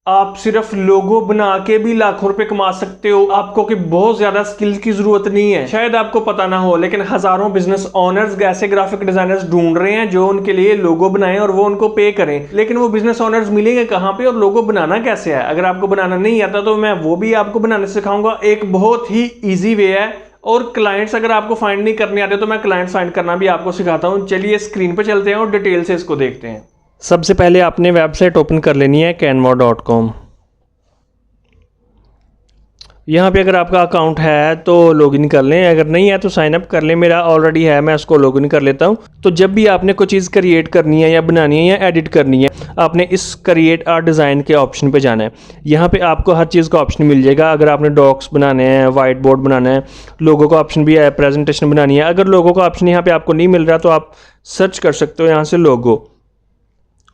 आप सिर्फ लोगो बना के भी लाखों रुपए कमा सकते हो। आपको कि बहुत ज्यादा स्किल की जरूरत नहीं है। शायद आपको पता ना हो, लेकिन हजारों बिजनेस ओनर्स ऐसे ग्राफिक डिजाइनर्स ढूंढ रहे हैं जो उनके लिए लोगो बनाएं और वो उनको पे करें। लेकिन वो बिजनेस ओनर्स मिलेंगे कहां पे और लोगो बनाना कैसे है? अगर आपको बनाना नहीं आता तो मैं वो भी आपको बनाने सिखाऊंगा। एक बहुत ही ईजी वे है। और क्लाइंट्स अगर आपको फाइंड नहीं करने आते तो मैं क्लाइंट फाइंड करना भी आपको सिखाता हूं। चलिए स्क्रीन पे चलते हैं और डिटेल से इसको देखते हैं। सबसे पहले आपने वेबसाइट ओपन कर लेनी है canva.com। यहाँ पे अगर आपका अकाउंट है तो लॉगिन कर लें, अगर नहीं है तो साइन अप कर लें। मेरा ऑलरेडी है, मैं उसको लॉगिन कर लेता हूँ। तो जब भी आपने कोई चीज़ क्रिएट करनी है या बनानी है या एडिट करनी है, आपने इस क्रिएट आर्ट डिज़ाइन के ऑप्शन पे जाना है। यहाँ पे आपको हर चीज़ का ऑप्शन मिल जाएगा। अगर आपने डॉक्स बनाने हैं, वाइट बोर्ड बनाना है, लोगों का ऑप्शन भी है, प्रेजेंटेशन बनानी है। अगर लोगों का ऑप्शन यहाँ पे आपको नहीं मिल रहा तो आप सर्च कर सकते हो यहाँ से लोगो,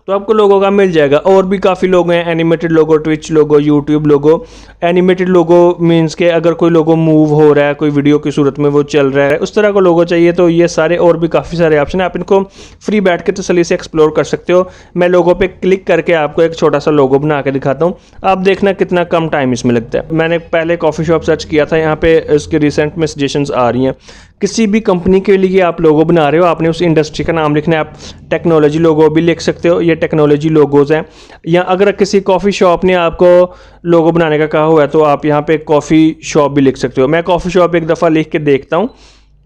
तो आपको लोगों का मिल जाएगा। और भी काफ़ी लोगो हैं, एनिमेटेड लोगो, ट्विच लोगो, यूट्यूब लोगो। एनिमेटेड लोगो मींस के अगर कोई लोगो मूव हो रहा है, कोई वीडियो की सूरत में वो चल रहा है, उस तरह का लोगो चाहिए तो ये सारे और भी काफ़ी सारे ऑप्शन है। आप इनको फ्री बैठ के तसल्ली से एक्सप्लोर कर सकते हो। मैं लोगो पे क्लिक करके आपको एक छोटा सा लोगो बना के दिखाता हूँ। आप देखना कितना कम टाइम इसमें लगता है। मैंने पहले कॉफ़ी शॉप सर्च किया था, यहाँ पे इसके रिसेंट में सजेशंस आ रही हैं। किसी भी कंपनी के लिए आप लोगो बना रहे हो, आपने उस इंडस्ट्री का नाम लिखना है। आप टेक्नोलॉजी लोगो भी लिख सकते हो, ये टेक्नोलॉजी लोगोज हैं। या अगर किसी कॉफ़ी शॉप ने आपको लोगो बनाने का कहा हुआ है तो आप यहाँ पे कॉफ़ी शॉप भी लिख सकते हो। मैं कॉफ़ी शॉप एक दफ़ा लिख के देखता हूँ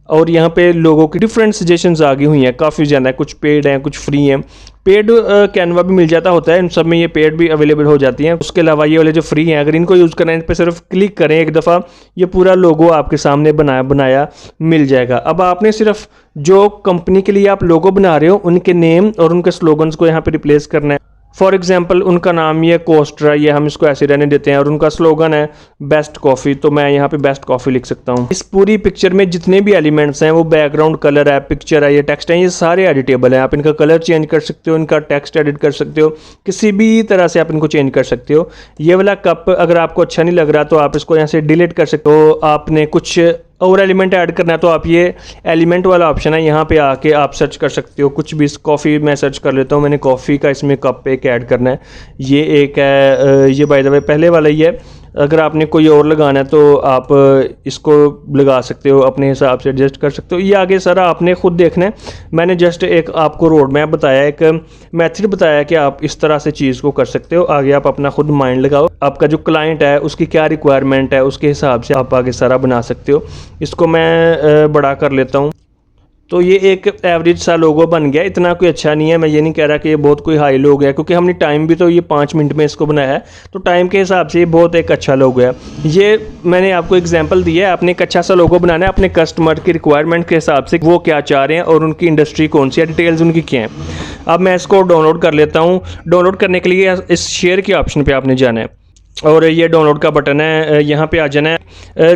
और यहाँ पे लोगों की डिफरेंट सजेशंस आ गई हुई हैं, काफ़ी ज़्यादा। कुछ पेड हैं, कुछ फ्री हैं। पेड कैनवा भी मिल जाता होता है, इन सब में ये पेड भी अवेलेबल हो जाती हैं। उसके अलावा ये वाले जो फ्री हैं, अगर इनको यूज़ करें, इन पर सिर्फ क्लिक करें एक दफ़ा, ये पूरा लोगो आपके सामने बनाया मिल जाएगा। अब आपने सिर्फ जो कंपनी के लिए आप लोगो बना रहे हो उनके नेम और उनके स्लोगन्स को यहाँ पर रिप्लेस करना है। फॉर एग्जाम्पल उनका नाम ये कोस्ट्रा, ये हम इसको ऐसे रहने देते हैं, और उनका स्लोगन है बेस्ट कॉफ़ी, तो मैं यहाँ पे बेस्ट कॉफ़ी लिख सकता हूँ। इस पूरी पिक्चर में जितने भी एलिमेंट्स हैं, वो बैकग्राउंड कलर है, पिक्चर है, ये टेक्स्ट है, ये सारे एडिटेबल हैं। आप इनका कलर चेंज कर सकते हो, इनका टेक्स्ट एडिट कर सकते हो, किसी भी तरह से आप इनको चेंज कर सकते हो। ये वाला कप अगर आपको अच्छा नहीं लग रहा तो आप इसको यहाँ से डिलीट कर सकते हो। आपने कुछ और एलिमेंट ऐड करना है तो आप ये एलिमेंट वाला ऑप्शन है, यहाँ पे आके आप सर्च कर सकते हो कुछ भी। कॉफ़ी मैं सर्च कर लेता हूँ, मैंने कॉफ़ी का इसमें कप एक ऐड करना है। ये एक है, ये बाय द वे पहले वाला ही है। अगर आपने कोई और लगाना है तो आप इसको लगा सकते हो, अपने हिसाब से एडजस्ट कर सकते हो। ये आगे सारा आपने खुद देखना है। मैंने जस्ट एक आपको रोड मैप बताया, एक मेथड बताया कि आप इस तरह से चीज़ को कर सकते हो। आगे आप अपना खुद माइंड लगाओ, आपका जो क्लाइंट है उसकी क्या रिक्वायरमेंट है, उसके हिसाब से आप आगे सारा बना सकते हो। इसको मैं बड़ा कर लेता हूँ। तो ये एक एवरेज सा लोगो बन गया, इतना कोई अच्छा नहीं है। मैं ये नहीं कह रहा कि ये बहुत कोई हाई लोगो है, क्योंकि हमने टाइम भी तो ये 5 मिनट में इसको बनाया है, तो टाइम के हिसाब से ये बहुत एक अच्छा लोगो है। ये मैंने आपको एग्जांपल दिया है, आपने एक अच्छा सा लोगो बनाना है अपने कस्टमर की रिक्वायरमेंट के हिसाब से, वो क्या चाह रहे हैं और उनकी इंडस्ट्री कौन सी है, डिटेल्स उनकी क्या हैं। अब मैं इसको डाउनलोड कर लेता हूँ। डाउनलोड करने के लिए इस शेयर के ऑप्शन पर आपने जाना है और ये डाउनलोड का बटन है, यहाँ पे आ जाना है।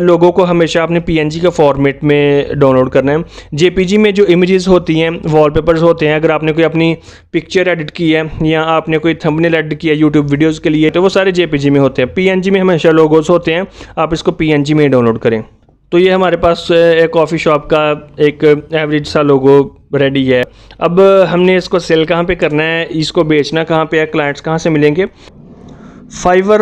लोगों को हमेशा अपने पीएनजी का फॉर्मेट में डाउनलोड करना है। जेपीजी में जो इमेजेस होती हैं, वॉलपेपर्स होते हैं, अगर आपने कोई अपनी पिक्चर एडिट की है या आपने कोई थंबनेल एडिट किया है यूट्यूब वीडियोज़ के लिए, तो वो सारे जेपीजी में होते हैं। पीएनजी में हमेशा लोगोस होते हैं, आप इसको पीएनजी में डाउनलोड करें। तो ये हमारे पास एक कॉफ़ी शॉप का एक एवरेज सा लोगो रेडी है। अब हमने इसको सेल कहाँ पर करना है, इसको बेचना कहाँ पर है, क्लाइंट्स कहाँ से मिलेंगे। फाइवर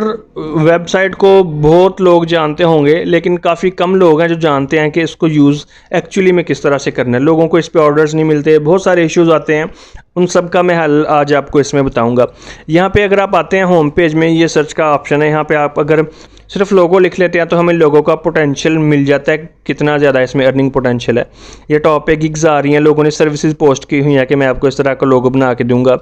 वेबसाइट को बहुत लोग जानते होंगे, लेकिन काफ़ी कम लोग हैं जो जानते हैं कि इसको यूज़ एक्चुअली में किस तरह से करना है। लोगों को इस पे ऑर्डर्स नहीं मिलते, बहुत सारे इश्यूज आते हैं, उन सब का मैं हल आज आपको इसमें बताऊंगा। यहाँ पे अगर आप आते हैं होम पेज में, ये सर्च का ऑप्शन है, यहाँ पे आप अगर सिर्फ लोगो लिख लेते हैं तो हमें लोगों का पोटेंशियल मिल जाता है, कितना ज़्यादा इसमें अर्निंग पोटेंशियल है। ये टॉप पे गिग्स आ रही हैं, लोगों ने सर्विसेज पोस्ट की हुई हैं कि मैं आपको इस तरह का लोगो बना के दूंगा।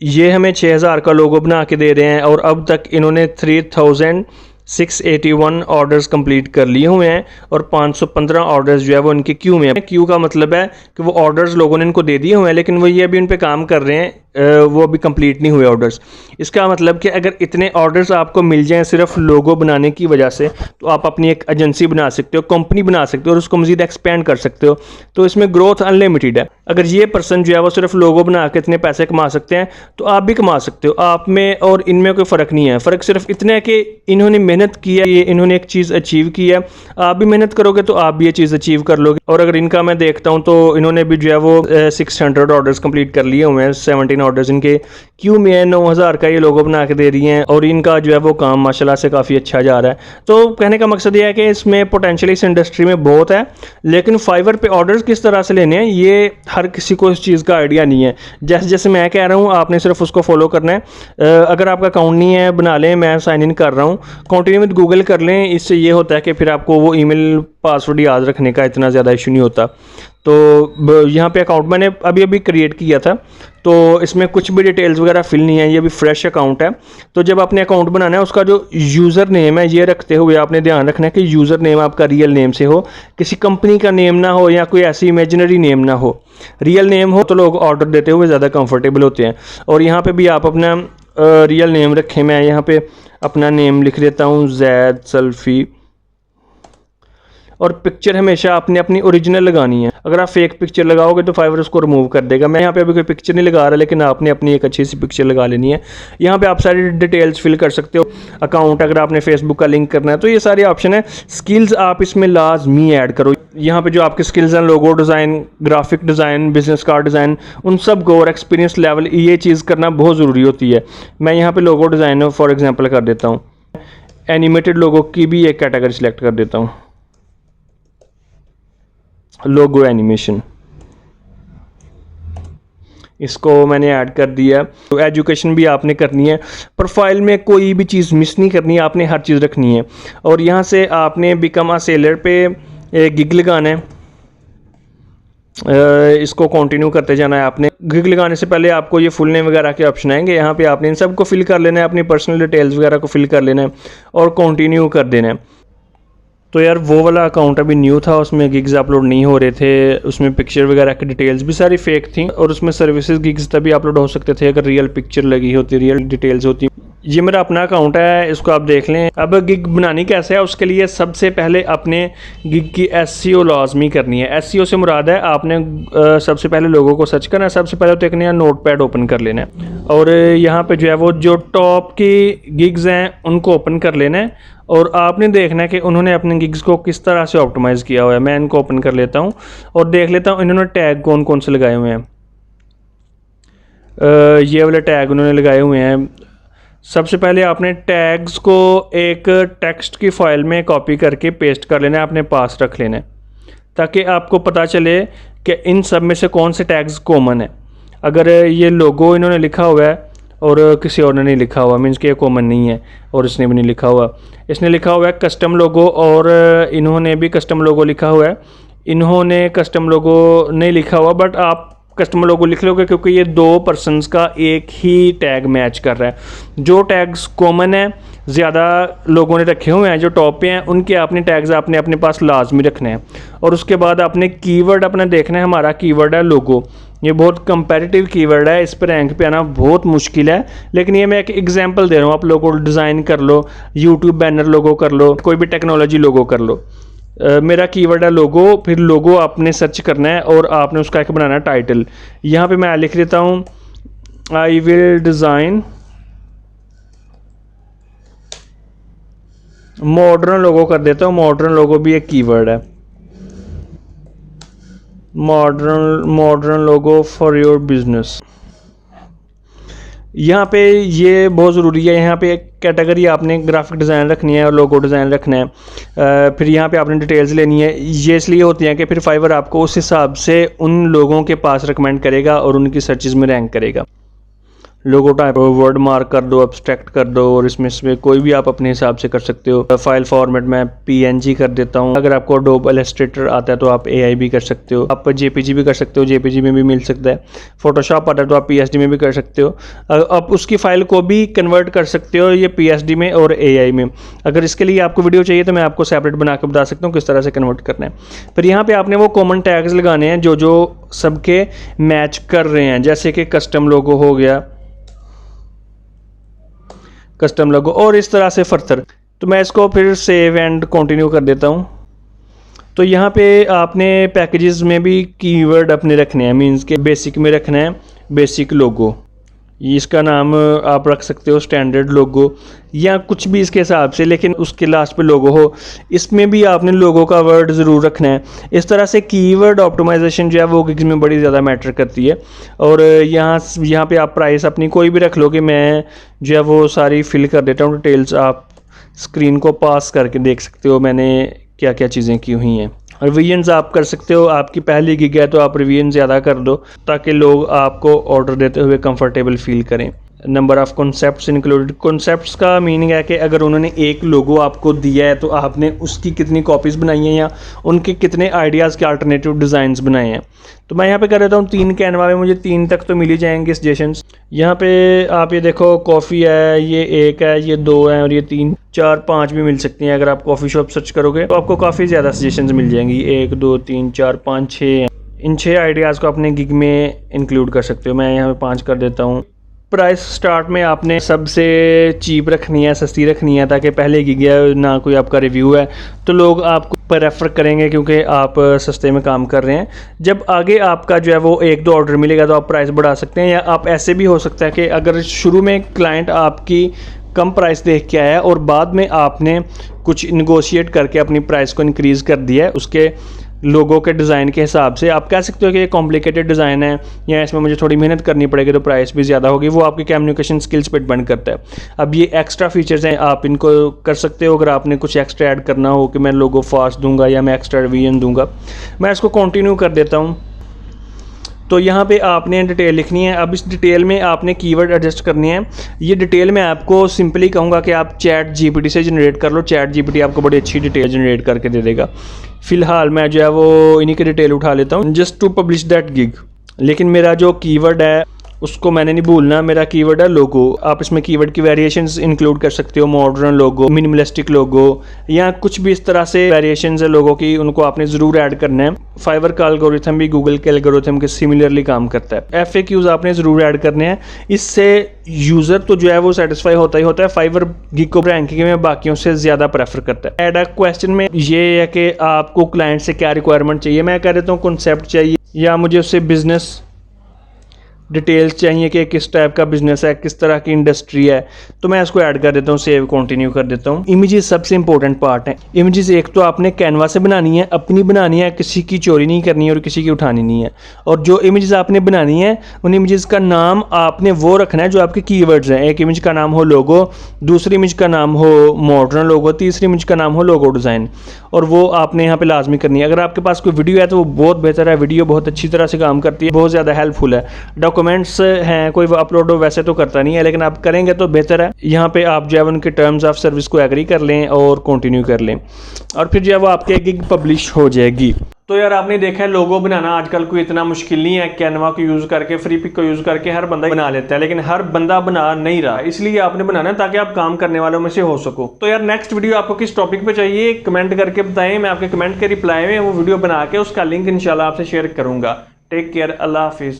ये हमें 6000 का लोगो बना के दे रहे हैं और अब तक इन्होंने 3681 ऑर्डर्स कंप्लीट कर लिए हुए हैं और 515 ऑर्डर्स जो है वो इनकी क्यू में है। क्यू का मतलब है कि वो ऑर्डर्स लोगों ने इनको दे दिए हुए हैं, लेकिन वो ये अभी उन पे काम कर रहे हैं, वो अभी कंप्लीट नहीं हुए ऑर्डर्स। इसका मतलब कि अगर इतने ऑर्डर्स आपको मिल जाएं सिर्फ लोगो बनाने की वजह से, तो आप अपनी एक एजेंसी बना सकते हो, कंपनी बना सकते हो और उसको मज़ीद एक्सपेंड कर सकते हो। तो इसमें ग्रोथ अनलिमिटेड है। अगर ये पर्सन जो है वो सिर्फ लोगो बना के इतने पैसे कमा सकते हैं तो आप भी कमा सकते हो। आप में और इनमें कोई फ़र्क नहीं है। फ़र्क सिर्फ इतना है कि इन्होंने मेहनत की है, ये इन्होंने एक चीज़ अचीव की है। आप भी मेहनत करोगे तो आप भी ये चीज़ अचीव कर लोगे। और अगर इनका मैं देखता हूँ तो इन्होंने भी जो है वो 600 ऑर्डर्स कंप्लीट कर लिए हुए हैं, 79 ऑनलाइन ऑर्डर्स इनके क्यों में है, 9,000 का ये लोगो बना के दे रही हैं और इनका जो है वो काम माशाल्लाह से काफ़ी अच्छा जा रहा है। तो कहने का मकसद ये है कि इसमें पोटेंशियल इस इंडस्ट्री में बहुत है, लेकिन फाइवर पे ऑर्डर्स किस तरह से लेने हैं ये हर किसी को इस चीज़ का आइडिया नहीं है। जैसे जैसे मैं कह रहा हूँ आपने सिर्फ उसको फॉलो करना है। अगर आपका अकाउंट नहीं है बना लें, मैं साइन इन कर रहा हूँ, कंटिन्यू विद गूगल कर लें। इससे ये होता है कि फिर आपको वो ईमेल पासवर्ड याद रखने का इतना ज़्यादा इशू नहीं होता। तो यहाँ पे अकाउंट मैंने अभी अभी क्रिएट किया था, तो इसमें कुछ भी डिटेल्स वगैरह फिल नहीं है, ये भी फ्रेश अकाउंट है। तो जब आपने अकाउंट बनाना है उसका जो यूज़र नेम है ये रखते हुए आपने ध्यान रखना है कि यूज़र नेम आपका रियल नेम से हो, किसी कंपनी का नेम ना हो या कोई ऐसी इमेजिनरी नेम ना हो। रियल नेम हो तो लोग ऑर्डर देते हुए ज़्यादा कंफर्टेबल होते हैं। और यहाँ पे भी आप अपना रियल नेम रखें। मैं यहाँ पे अपना नेम लिख देता हूँ जैद सल्फ़ी। और पिक्चर हमेशा आपने अपनी ओरिजिनल लगानी है। अगर आप फेक पिक्चर लगाओगे तो फाइवर उसको रिमूव कर देगा। मैं यहाँ पे अभी कोई पिक्चर नहीं लगा रहा, लेकिन आपने अपनी एक अच्छी सी पिक्चर लगा लेनी है। यहाँ पे आप सारी डिटेल्स फिल कर सकते हो। अकाउंट अगर आपने फेसबुक का लिंक करना है तो ये सारे ऑप्शन है। स्किल्स आप इसमें लाजमी ऐड करो। यहाँ पे जो आपके स्किल्स हैं, logo design, graphic design, business card design, उन सब को और एक्सपीरियंस लेवल ये चीज़ करना बहुत ज़रूरी होती है। मैं यहाँ पे लोगो डिज़ाइन फॉर एग्जांपल कर देता हूँ। एनिमेटेड लोगो की भी एक कैटेगरी सिलेक्ट कर देता हूँ, लोगो एनिमेशन, इसको मैंने ऐड कर दिया। तो एजुकेशन भी आपने करनी है, प्रोफाइल में कोई भी चीज़ मिस नहीं करनी है, आपने हर चीज़ रखनी है। और यहाँ से आपने बिकम अ सेलर पे एक गिग लगाना है, इसको कंटिन्यू करते जाना है आपने। गिग लगाने से पहले आपको ये फुल नेम वगैरह के ऑप्शन आएंगे, यहाँ पे आपने इन सब को फिल कर लेना है, अपनी पर्सनल डिटेल्स वगैरह को फिल कर लेना है और कंटिन्यू कर देना है। तो यार वो वाला अकाउंट अभी न्यू था, उसमें गिग्स अपलोड नहीं हो रहे थे, उसमें पिक्चर वगैरह की डिटेल्स भी सारी फेक थी और उसमें सर्विसेज गिग्स तभी अपलोड हो सकते थे अगर रियल पिक्चर लगी होती, रियल डिटेल्स होती। ये मेरा अपना अकाउंट है, इसको आप देख लें। अब गिग बनानी कैसे है, उसके लिए सबसे पहले अपने गिग की SEO लाजमी करनी है। SEO से मुराद है आपने सबसे पहले लोगों को सर्च करना है। सबसे पहले तो एक नया नोटपैड ओपन कर लेना है और यहाँ पे जो है वो जो टॉप की गिग्स हैं उनको ओपन कर लेना है और आपने देखना है कि उन्होंने अपने गिग्स को किस तरह से ऑप्टिमाइज़ किया हुआ है। मैं इनको ओपन कर लेता हूँ और देख लेता हूँ इन्होंने टैग कौन कौन से लगाए हुए हैं। ये वाले टैग उन्होंने लगाए हुए हैं। सबसे पहले आपने टैग्स को एक टेक्स्ट की फाइल में कॉपी करके पेस्ट कर लेना है, अपने पास रख लेना है ताकि आपको पता चले कि इन सब में से कौन से टैग्स कॉमन है। अगर ये लोगो इन्होंने लिखा हुआ है और किसी और ने नहीं लिखा हुआ, मीन्स कि ये कॉमन नहीं है और इसने भी नहीं लिखा हुआ। इसने लिखा हुआ है कस्टम लोगो और इन्होंने भी कस्टम लोगो लिखा हुआ है। इन्होंने कस्टम लोगो नहीं लिखा हुआ, बट आप कस्टमर लोगो लिख लोगे क्योंकि ये दो पर्सनस का एक ही टैग मैच कर रहा है। जो टैग्स कॉमन है, ज़्यादा लोगों ने रखे हुए हैं, जो टॉप पे हैं, उनके आपने टैग्स आपने अपने पास लाजमी रखने हैं। और उसके बाद आपने कीवर्ड अपना देखना है। हमारा कीवर्ड है लोगो। ये बहुत कंपैरेटिव कीवर्ड है, इस पर रैंक पे आना बहुत मुश्किल है, लेकिन ये मैं एक एग्जांपल दे रहा हूँ। आप लोगो डिज़ाइन कर लो, यूट्यूब बैनर लोगो कर लो, कोई भी टेक्नोलॉजी लोगो कर लो। मेरा कीवर्ड है लोगो। फिर लोगो आपने सर्च करना है और आपने उसका एक बनाना है टाइटल। यहाँ पे मैं लिख देता हूँ आई विल डिज़ाइन मॉडर्न लोगो कर देता हूँ। मॉडर्न लोगो भी एक कीवर्ड है। Modern logo for your business. यहाँ पे ये बहुत ज़रूरी है। यहाँ पे एक कैटेगरी आपने ग्राफिक डिज़ाइन रखनी है और लोगो डिज़ाइन रखना है। फिर यहाँ पे आपने डिटेल्स लेनी है। ये इसलिए होती हैं कि फिर फाइवर आपको उस हिसाब से उन लोगों के पास रिकमेंड करेगा और उनकी सर्चेज में रैंक करेगा। लोगो टाइप वर्ड मार्क कर दो, एब्स्ट्रैक्ट कर दो और इसमें कोई भी आप अपने हिसाब से कर सकते हो। फाइल फॉर्मेट में PNG कर देता हूँ। अगर आपको Adobe Illustrator आता है तो आप AI भी कर सकते हो, आप JPG भी कर सकते हो, JPG में भी मिल सकता है। फोटोशॉप आता है तो आप PSD में भी कर सकते हो। आप उसकी फ़ाइल को भी कन्वर्ट कर सकते हो, ये PSD में और AI में। अगर इसके लिए आपको वीडियो चाहिए तो मैं आपको सेपरेट बना के बता सकता हूँ किस तरह से कन्वर्ट करना है। फिर यहाँ पर आपने वो कॉमन टैग्स लगाने हैं जो सबके मैच कर रहे हैं, जैसे कि कस्टम लोगो हो गया, कस्टम लोगो, और इस तरह से फर्दर। तो मैं इसको फिर सेव एंड कंटिन्यू कर देता हूँ। तो यहाँ पे आपने पैकेजेस में भी कीवर्ड अपने रखने हैं, मींस के बेसिक में रखना है बेसिक लोगो। ये इसका नाम आप रख सकते हो स्टैंडर्ड लोगो या कुछ भी इसके हिसाब से, लेकिन उसके लास्ट पे लोगो हो। इसमें भी आपने लोगो का वर्ड ज़रूर रखना है। इस तरह से कीवर्ड ऑप्टिमाइजेशन जो है वो गिग्स में बड़ी ज़्यादा मैटर करती है। और यहाँ पे आप प्राइस अपनी कोई भी रख लो, कि मैं जो है वो सारी फिल कर देता हूँ डिटेल्स। आप स्क्रीन को पास करके देख सकते हो मैंने क्या क्या चीज़ें की हुई हैं। रिवीजन्स आप कर सकते हो, आपकी पहली गिग है तो आप रिवीजन ज़्यादा कर दो ताकि लोग आपको ऑर्डर देते हुए कंफर्टेबल फील करें। Number of concepts included. Concepts का मीनिंग है कि अगर उन्होंने एक लोगो आपको दिया है तो आपने उसकी कितनी कॉपीज़ बनाई हैं या उनके कितने आइडियाज़ के अल्टरनेटिव डिज़ाइंस बनाए हैं। तो मैं यहाँ पे कर देता हूँ 3 कैनवा में, मुझे 3 तक तो मिल ही जाएंगे सजेशंस। यहाँ पे आप ये देखो, कॉफ़ी है, ये 1 है, ये 2 है और ये 3 4 5 भी मिल सकती हैं। अगर आप कॉफ़ी शॉप सर्च करोगे तो आपको काफ़ी ज़्यादा सजेशंस मिल जाएंगी। 1 2 3 4 5 6। इन 6 आइडियाज़ को अपने गिग में इंक्लूड कर सकते हो। मैं यहाँ पे 5 कर देता हूँ। प्राइस स्टार्ट में आपने सबसे चीप रखनी है, सस्ती रखनी है, ताकि पहले गिग है ना कोई आपका रिव्यू है तो लोग आपको प्रेफर करेंगे क्योंकि आप सस्ते में काम कर रहे हैं। जब आगे आपका जो है वो 1-2 ऑर्डर मिलेगा तो आप प्राइस बढ़ा सकते हैं, या आप ऐसे भी हो सकता है कि अगर शुरू में क्लाइंट आपकी कम प्राइस देख के आया और बाद में आपने कुछ निगोशिएट करके अपनी प्राइस को इंक्रीज़ कर दिया है उसके लोगों के डिज़ाइन के हिसाब से, आप कह सकते हो कि ये कॉम्प्लिकेटेड डिज़ाइन है या इसमें मुझे थोड़ी मेहनत करनी पड़ेगी तो प्राइस भी ज़्यादा होगी। वो आपकी कम्युनिकेशन स्किल्स पर डिपेंड करता है। अब ये एक्स्ट्रा फीचर्स हैं, आप इनको कर सकते हो अगर आपने कुछ एक्स्ट्रा ऐड करना हो कि मैं लोगो फास्ट दूंगा या मैं एक्स्ट्रा रिवीजन दूंगा। मैं इसको कंटिन्यू कर देता हूँ। तो यहाँ पे आपने डिटेल लिखनी है। अब इस डिटेल में आपने कीवर्ड एडजस्ट करनी है। ये डिटेल मैं आपको सिंपली कहूँगा कि आप चैट जीपीटी से जनरेट कर लो। चैट जीपीटी आपको बड़ी अच्छी डिटेल जनरेट करके दे देगा। फ़िलहाल मैं जो है वो इन्हीं की डिटेल उठा लेता हूँ just to publish that gig. लेकिन मेरा जो कीवर्ड है उसको मैंने नहीं भूलना, मेरा कीवर्ड है लोगो। आप इसमें कीवर्ड की वेरिएशंस इंक्लूड कर सकते हो, मॉडर्न लोगो, मिनिमलिस्टिक लोगो या कुछ भी इस तरह से वेरिएशंस है लोगों की, उनको आपने ज़रूर ऐड करना है। फाइवर का एल्गोरिथम भी गूगल के एल्गोरिथम के सिमिलरली काम करता है। FAQs आपने ज़रूर ऐड करने हैं। इससे यूज़र तो जो है वो सेटिस्फाई होता ही होता है। फाइवर गिग को रैंकिंग में बाकियों से ज़्यादा प्रेफर करता है। ऐड अ क्वेश्चन में ये है कि आपको क्लाइंट से क्या रिक्वायरमेंट चाहिए। मैं कह देता हूँ कॉन्सेप्ट चाहिए या मुझे उससे बिजनेस डिटेल्स चाहिए कि किस टाइप का बिजनेस है, किस तरह की इंडस्ट्री है, तो मैं इसको ऐड कर देता हूँ, सेव कंटिन्यू कर देता हूँ। इमेजेस सबसे इंपॉर्टेंट पार्ट है। इमेजेस एक तो आपने कैनवा से बनानी है, अपनी बनानी है, किसी की चोरी नहीं करनी है और किसी की उठानी नहीं है। और जो इमेजेस आपने बनानी है उन इमेजेस का नाम आपने वो रखना है जो आपके कीवर्ड्स हैं। एक इमेज का नाम हो लोगो, दूसरी इमेज का नाम हो मॉडर्न लोगो, तीसरी इमेज का नाम हो लोगो डिज़ाइन, और वो आपने यहाँ पे लाजमी करनी है। अगर आपके पास कोई वीडियो है तो वो बहुत बेहतर है। वीडियो बहुत अच्छी तरह से काम करती है, बहुत ज़्यादा हेल्पफुल है। डॉक्यूमेंट्स हैं, कोई अपलोड वैसे तो करता नहीं है, लेकिन आप करेंगे तो बेहतर है। यहाँ पे आप जो है उनके टर्म्स ऑफ सर्विस को एग्री कर लें और कंटिन्यू कर लें, और फिर जो है वो आपके गिग पब्लिश हो जाएगी। तो यार आपने देखा है लोगो बनाना आजकल कोई इतना मुश्किल नहीं है। कैनवा को यूज़ करके, फ्री पिक को यूज़ करके हर बंदा बना लेता है, लेकिन हर बंदा बना नहीं रहा। इसलिए आपने बनाना है ताकि आप काम करने वालों में से हो सको। तो यार नेक्स्ट वीडियो आपको किस टॉपिक पे चाहिए कमेंट करके बताएं। मैं आपके कमेंट के रिप्लाई में वो वीडियो बना के उसका लिंक इंशाल्लाह आपसे शेयर करूंगा। टेक केयर, अल्लाह हाफिज़।